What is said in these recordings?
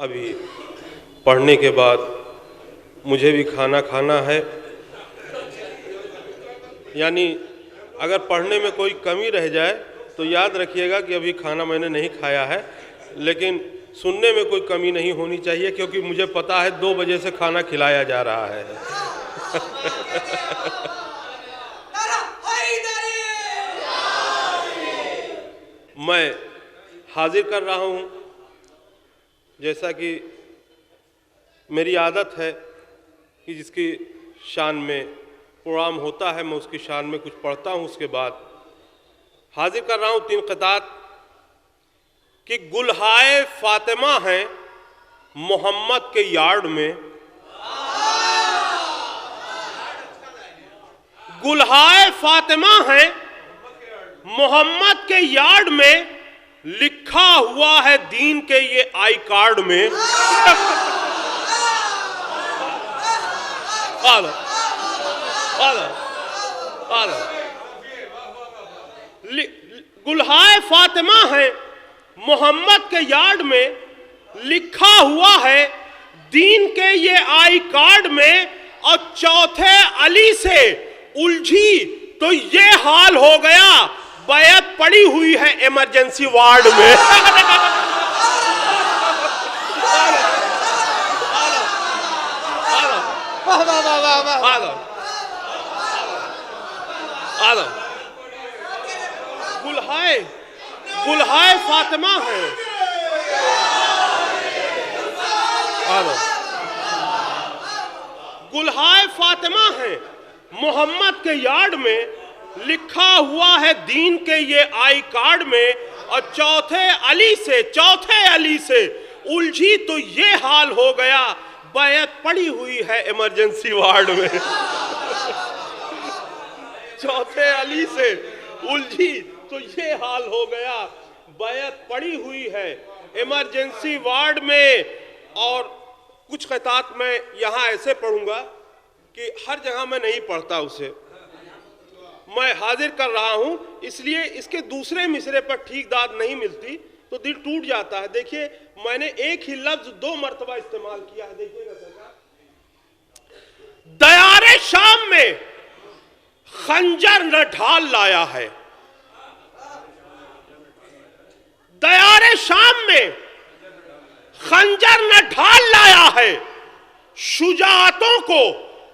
अभी पढ़ने के बाद मुझे भी खाना खाना है। यानी अगर पढ़ने में कोई कमी रह जाए तो याद रखिएगा कि अभी खाना मैंने नहीं खाया है, लेकिन सुनने में कोई कमी नहीं होनी चाहिए, क्योंकि मुझे पता है 2 बजे से खाना खिलाया जा रहा है। मैं हाजिर कर रहा हूँ, जैसा कि मेरी आदत है कि जिसकी शान में प्रोग्राम होता है मैं उसकी शान में कुछ पढ़ता हूँ। उसके बाद हाजिर कर रहा हूँ 3 क़ितात कि गुलहाए फातिमा हैं मोहम्मद के यार्ड में, गुलहाए फातिमा हैं मोहम्मद के यार्ड में, लिखा हुआ है दीन के ये आई कार्ड में। गुलहाए फातिमा है मोहम्मद के यार्ड में, लिखा हुआ है दीन के ये आई कार्ड में, और चौथे अली से उलझी तो ये हाल हो गया, बैत पड़ी हुई है इमरजेंसी वार्ड में। गुलहाए फातिमा है, गुलहाए फातिमा है मोहम्मद के यार्ड में, लिखा हुआ है दीन के ये आई कार्ड में, और चौथे अली से उलझी तो ये हाल हो गया, बैत पड़ी हुई है इमरजेंसी वार्ड में। चौथे अली से उलझी तो ये हाल हो गया, बैत पड़ी हुई है इमरजेंसी वार्ड में। और कुछ क़ितात मैं यहाँ ऐसे पढ़ूंगा कि हर जगह मैं नहीं पढ़ता, उसे मैं हाजिर कर रहा हूं, इसलिए इसके दूसरे मिसरे पर ठीक दाद नहीं मिलती तो दिल टूट जाता है। देखिए मैंने एक ही लफ्ज 2 मरतबा इस्तेमाल किया है, देखिएगा सरकार। दयारे शाम में खंजर न ढाल लाया है, दयारे शाम में खंजर न ढाल लाया है, शुजाअतों को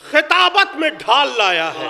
खिताबत में ढाल लाया है।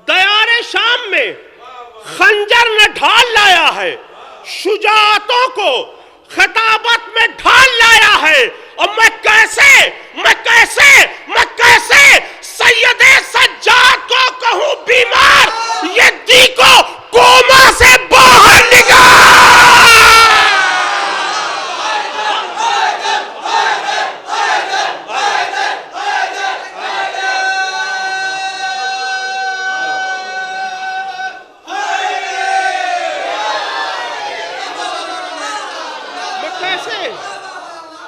दयारे शाम में खंजर न ढाल लाया है, शुजाअतों को खिताबत में ढाल लाया है। और मैं कैसे सैयदे सज्जाद को कहूं बीमार, ये दी को कोमा से बाहर निकाल।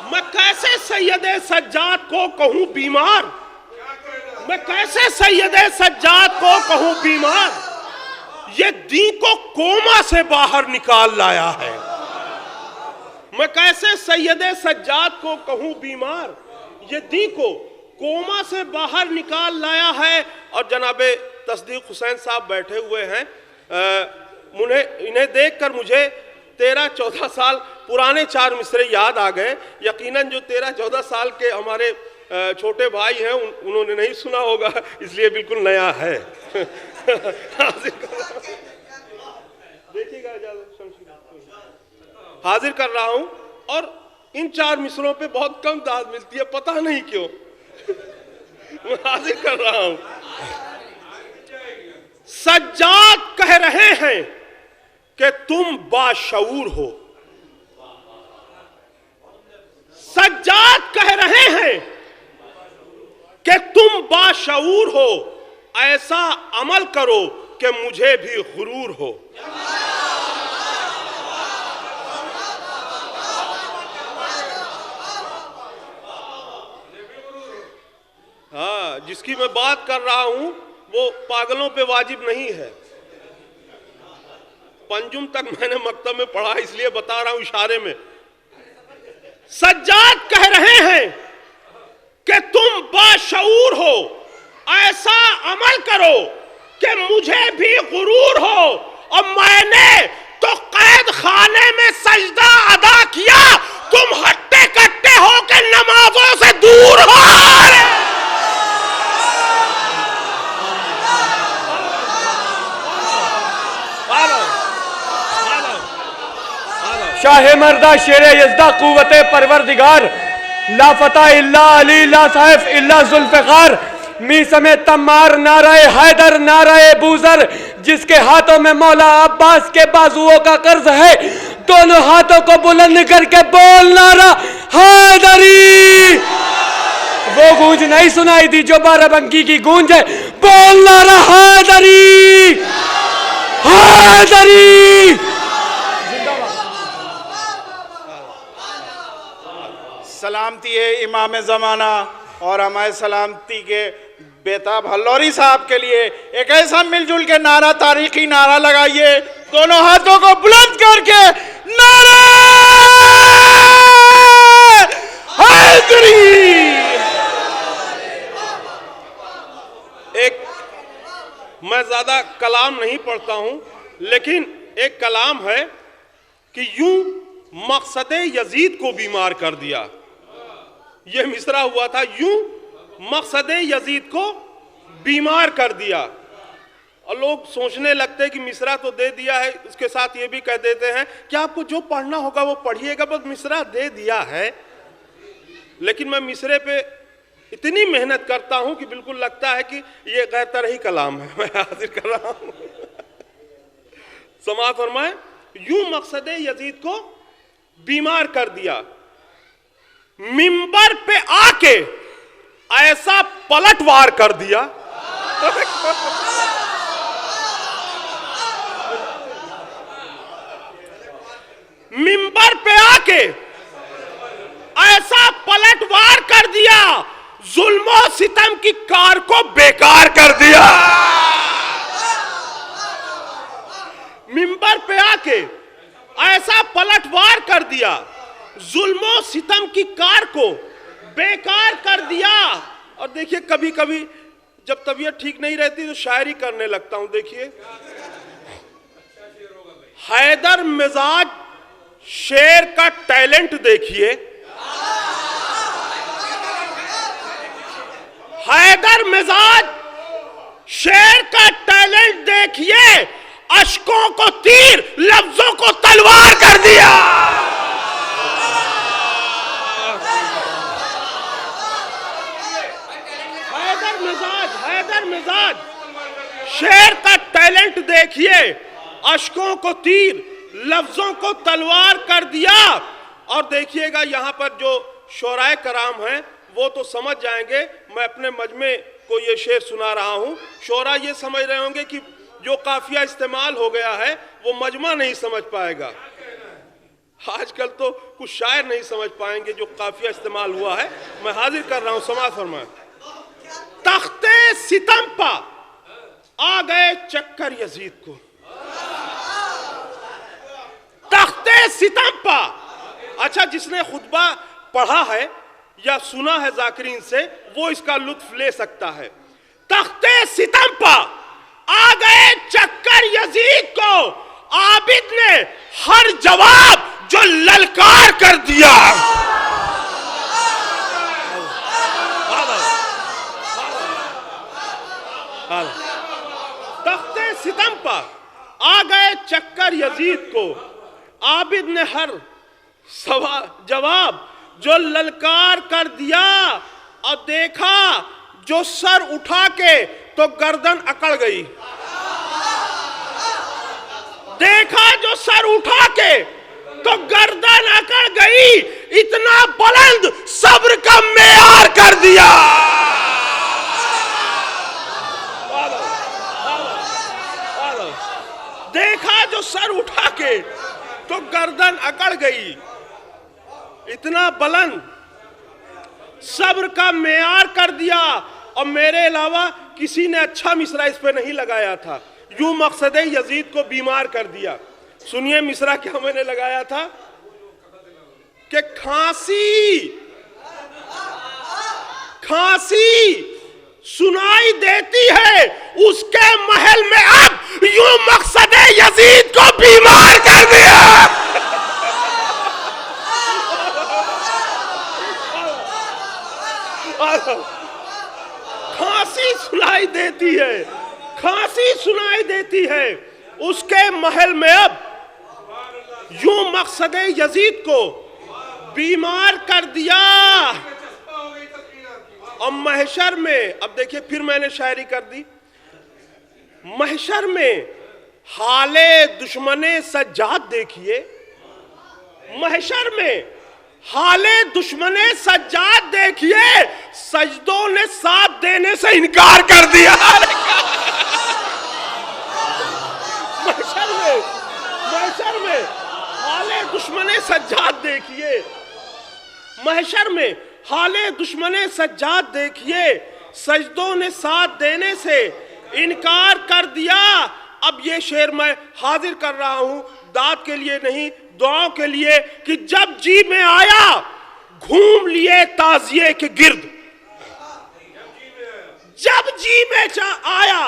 मैं कैसे सैयदे सज्जाद को कहूं बीमार, मैं कैसे सैयदे सज्जाद को कहूं बीमार, ये दी को कोमा से बाहर निकाल लाया है। मैं कैसे सैयदे सज्जाद को कहूं बीमार, ये दी को कोमा से बाहर निकाल लाया है। और जनाबे तस्दीक हुसैन साहब बैठे हुए हैं, इन्हें देखकर मुझे 13-14 साल पुराने 4 मिसरे याद आ गए। यकीनन जो 13-14 साल के हमारे छोटे भाई हैं उन्होंने नहीं सुना होगा, इसलिए बिल्कुल नया है। देखिएगा, हाजिर कर रहा हूं, और इन 4 मिसरों पे बहुत कम दाद मिलती है, पता नहीं क्यों। मैं हाजिर कर रहा हूं। सज्जाद कह रहे हैं कि तुम बाशऊर हो, सज्जाद कह रहे हैं कि तुम बाशऊर हो, ऐसा अमल करो कि मुझे भी गुरूर हो। हाँ, जिसकी मैं बात कर रहा हूं वो पागलों पे वाजिब नहीं है। पंजुम तक मैंने मकतब में पढ़ा, इसलिए बता रहा हूं इशारे में। सज्जाद कह रहे हैं कि तुम बाशऊर हो, ऐसा अमल करो कि मुझे भी गुरूर हो, और मैंने तो कैद खाने में सजदा अदा किया, तुम हट्टे कट्टे हो के नमाजों से दूर हो। शाहे मर्दा शेरे यज़दा कुव्वते परवरदिगार, ला फता इल्ला अली ला साइफ इल्ला जुल्फ़िकार, मी समेत तम्मार नाराए हैदर नाराए बूजर, जिसके हाथों में मौला अब्बास के बाजुओं का कर्ज है, दोनों हाथों को बुलंद करके बोल नारा हैदरी। वो गूंज नहीं सुनाई दी जो बाराबंकी की गूंज है, बोल नारा हैदरी हैदरी। सलामती है इमाम ज़माना और हमारे सलामती के बेताब हल्लौरी साहब के लिए एक ऐसा मिलजुल के नारा, तारीखी नारा लगाइए, दोनों हाथों को बुलंद करके नारा हैदरी। एक मैं ज्यादा कलाम नहीं पढ़ता हूं, लेकिन एक कलाम है कि यूं मकसद यजीद को बीमार कर दिया। यह मिसरा हुआ था, यूं मकसद यजीद को बीमार कर दिया। और लोग सोचने लगते हैं कि मिसरा तो दे दिया है, उसके साथ ये भी कह देते हैं कि आपको जो पढ़ना होगा वो पढ़िएगा, बस मिसरा दे दिया है। लेकिन मैं मिसरे पे इतनी मेहनत करता हूं कि बिल्कुल लगता है कि ये गैर तरही कलाम है मैं हाजिर कर रहा हूं। समाअत फरमाए, यूं मकसद यजीद को बीमार कर दिया, मिंबर पे आके ऐसा पलटवार कर दिया। मिंबर पे आके ऐसा पलटवार कर दिया, जुल्म और सितम की कार को बेकार कर दिया। मिंबर पे आके ऐसा पलटवार कर दिया, जुल्म सितम की कार को बेकार कर दिया। और देखिए कभी कभी जब तबीयत ठीक नहीं रहती तो शायरी करने लगता हूं। देखिए, हैदर मिजाज शेर का टैलेंट देखिए, हैदर मिजाज शेर का टैलेंट देखिए, अश्कों को तीर लफ्जों को तलवार कर दिया। हैदर मिजाज शेर का टैलेंट देखिए, अश्कों को तीर लफ्जों को तलवार कर दिया। और देखिएगा यहां पर जो शोराए कराम हैं वो तो समझ जाएंगे, मैं अपने मजमे को ये शेर सुना रहा हूं। शोरा ये समझ रहे होंगे कि जो काफिया इस्तेमाल हो गया है वो मजमा नहीं समझ पाएगा। आजकल तो कुछ शायर नहीं समझ पाएंगे जो काफिया इस्तेमाल हुआ है। मैं हाजिर कर रहा हूं, समाअत फरमाएं। तख्ते सितम पा आ गए चक्कर यजीद को, तख्ते सितम पा। अच्छा, जिसने खुतबा पढ़ा है या सुना है जाकिरीन से वो इसका लुत्फ ले सकता है। तख्ते सितम पा आ गए चक्कर यजीद को, आबिद ने हर जवाब जो ललकार कर दिया। तख्ते सितम पर आ गए चक्कर यजीद को, आबिद ने हर जवाब जो ललकार कर दिया। और देखा जो सर उठा के तो गर्दन अकड़ गई, देखा जो सर उठा के तो गर्दन अकड़ गई, इतना बुलंद सब्र का मेयार कर दिया। देखा जो सर उठा के तो गर्दन अकड़ गई, इतना बुलंद सब्र का मेयार कर दिया। और मेरे अलावा किसी ने अच्छा मिसरा इस पे नहीं लगाया था। यूं मकसद यजीद को बीमार कर दिया। सुनिए मिसरा क्या मैंने लगाया था कि खांसी सुनाई देती है उसके महल में, अब यूं मकसद यजीद को बीमार कर दिया। खांसी सुनाई देती है, खांसी सुनाई देती है उसके महल में, अब यूं मकसद यजीद को बीमार कर दिया। और महशर में, अब देखिए फिर मैंने शायरी कर दी, महशर में हाले दुश्मने सज्जाद देखिए, महशर में हाले दुश्मने सज्जाद देखिए, सजदों ने साथ देने से इनकार कर दिया। महशर में हाले दुश्मने सज्जाद देखिए, महशर में हाले दुश्मने सज्जाद देखिए, सजदों ने साथ देने से इनकार कर दिया। अब ये शेर मैं हाजिर कर रहा हूं दाद के लिए नहीं, दुआओं के लिए, कि जब जी में आया घूम लिए ताजिए के गिर्द, जब जी में आया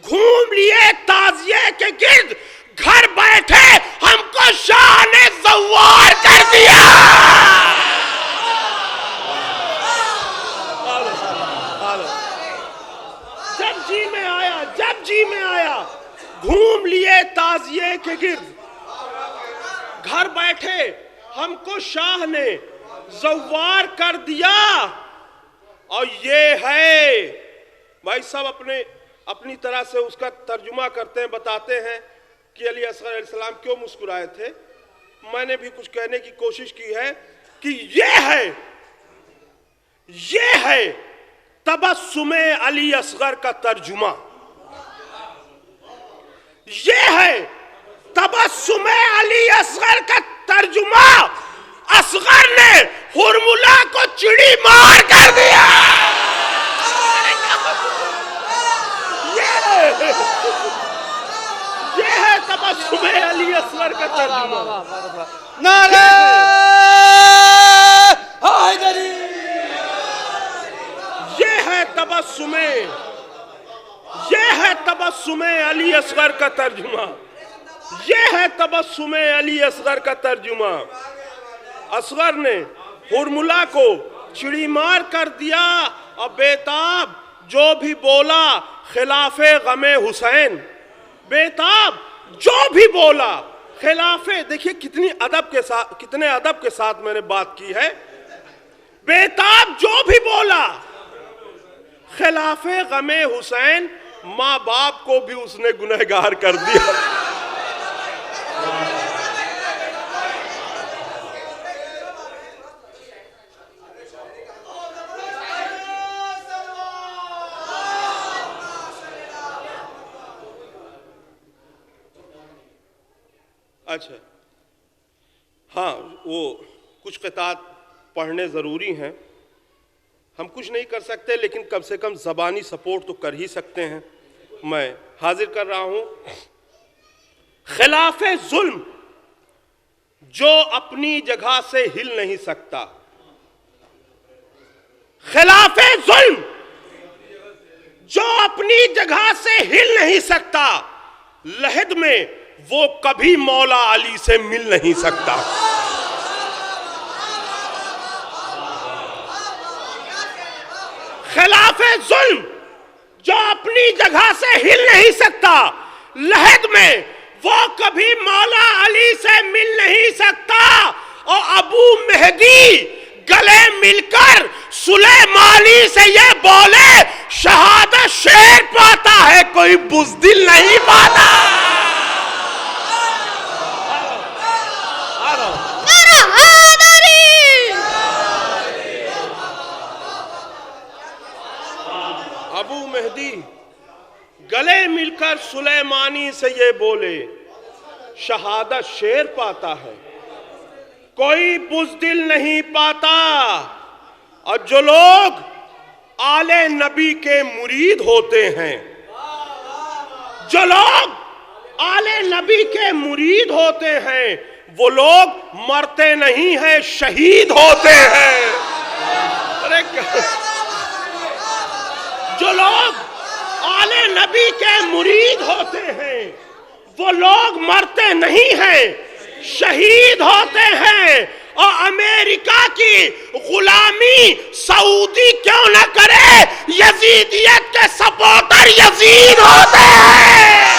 घूम लिए ताजिए के गिर्द, घर बैठे हमको शाह ने ज़व्वार कर दिया। जब जी में आया घूम लिए ताजिए के गिर्द, घर बैठे हमको शाह ने ज़व्वार कर दिया। और ये है भाई सब अपनी तरह से उसका तर्जुमा करते हैं, बताते हैं कि अली असगर अलैहिस्सलाम क्यों मुस्कुराए थे। मैंने भी कुछ कहने की कोशिश की है कि ये है तबस्सुमे अली असगर का तर्जुमा, ये है तबस्सुमे अली असगर का तर्जुमा। असगर ने हुरमुला को चिड़ी मार कर दिया। ये है तबस्सुमे अली असगर का तर्जुमा। नारे हैदरी, ये है तबस्सुमे अली असगर का तर्जुमा, ये है तबस्सुमे अली असगर का तर्जुमा। असगर ने हुरमुला को चिड़ी मार कर दिया और बेताब जो भी बोला खिलाफे गमे हुसैन, बेताब जो भी बोला खिलाफे, देखिए कितने अदब के साथ मैंने बात की है। बेताब जो भी बोला खिलाफे गमे हुसैन, माँ बाप को भी उसने गुनहगार कर दिया। अच्छा हाँ, वो कुछ क़ितात पढ़ने ज़रूरी हैं। हम कुछ नहीं कर सकते लेकिन कम से कम ज़बानी सपोर्ट तो कर ही सकते हैं। मैं हाजिर कर रहा हूँ। खिलाफे जुल्म जो अपनी जगह से हिल नहीं सकता, खिलाफे जुल्म जो अपनी जगह से हिल नहीं सकता, लहद में वो कभी मौला अली से मिल नहीं सकता। खिलाफे जुल्म जो अपनी जगह से हिल नहीं सकता, लहद में वो कभी मौला अली से मिल नहीं सकता। और अबू मेहदी गले मिलकर सुलेमानी से ये बोले, शहादत शेर पाता है कोई बुज़दिल नहीं पाता। अबू मेहदी गले मिलकर सुलेमानी से ये बोले, शहादत शेर पाता है कोई बुज़दिल नहीं पाता। और जो लोग आले नबी के मुरीद होते हैं। जो लोग आले नबी के मुरीद होते हैं वो लोग मरते नहीं हैं, शहीद होते हैं। अरे जो लोग आले नबी के मुरीद होते हैं वो लोग मरते नहीं हैं, शहीद होते हैं। और अमेरिका की गुलामी सऊदी क्यों न करे, यजीदियत के सपोर्टर यजीद होते हैं।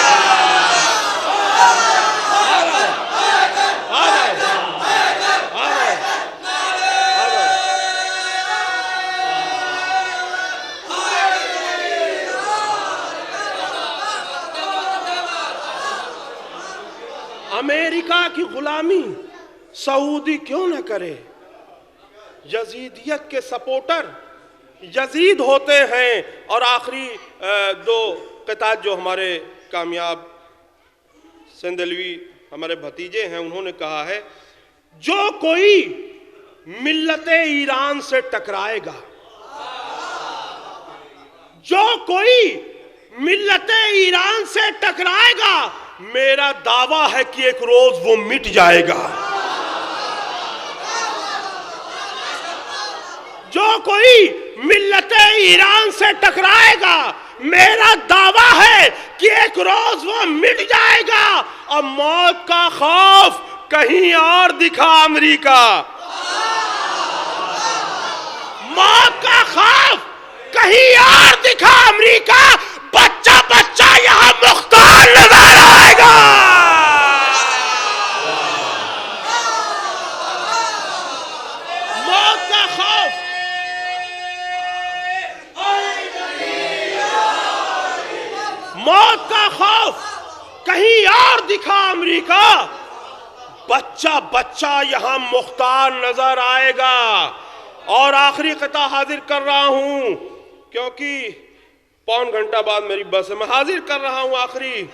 अमेरिका की गुलामी सऊदी क्यों न करे, यजीदियत के सपोर्टर यजीद होते हैं। और आखिरी दो किताब जो हमारे कामयाब सिंधलवी हमारे भतीजे हैं उन्होंने कहा है, जो कोई मिल्लते ईरान से टकराएगा, जो कोई मिल्लते ईरान से टकराएगा, मेरा दावा है कि एक रोज वो मिट जाएगा। जो कोई मिल्लते ईरान से टकराएगा, मेरा दावा है कि एक रोज वो मिट जाएगा। और मौत का खौफ कहीं और दिखा अमेरिका, मौत का खौफ कहीं और दिखा अमेरिका, बच्चा बच्चा यहां मुख्तार नजर आएगा। मौत का खौफ मौत का खौफ कहीं और दिखा अमेरिका, बच्चा बच्चा यहां मुख्तार नजर आएगा। और आखिरी कथा हाजिर कर रहा हूं क्योंकि पौन घंटा बाद मेरी बस है, मैं हाजिर कर रहा हूं आखिरी।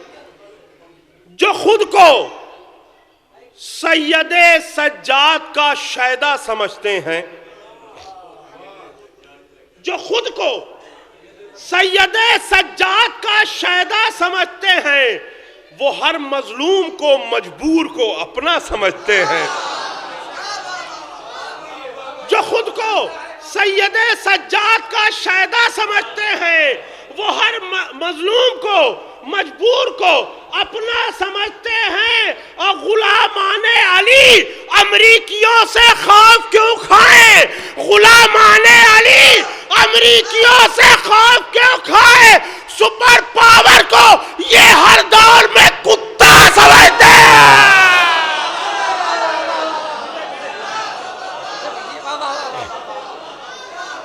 जो खुद को सैयदे सज्जाद का शैदा समझते हैं, जो खुद को सैयदे सज्जाद का शैदा समझते हैं, वो हर मजलूम को मजबूर को अपना समझते हैं। जो खुद को सैयदे सज्जाद का शैदा समझते हैं, वो हर मजलूम को मजबूर को अपना समझते हैं। और गुलामाने अली अमरीकियों से खौफ क्यों खाए, गुलामाने अली अमरीकियों से खौफ क्यों खाए, सुपर पावर को ये हर दौर में कुत्ता समझते हैं।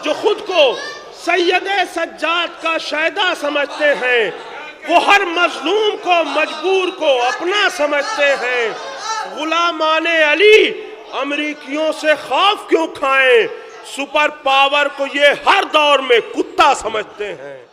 जो खुद को सैयदे सज्जाद का शैदा समझते हैं, वो हर मजलूम को मजबूर को अपना समझते हैं। गुलामाने अली अमरीकियों से खौफ क्यों खाएं, सुपर पावर को ये हर दौर में कुत्ता समझते हैं।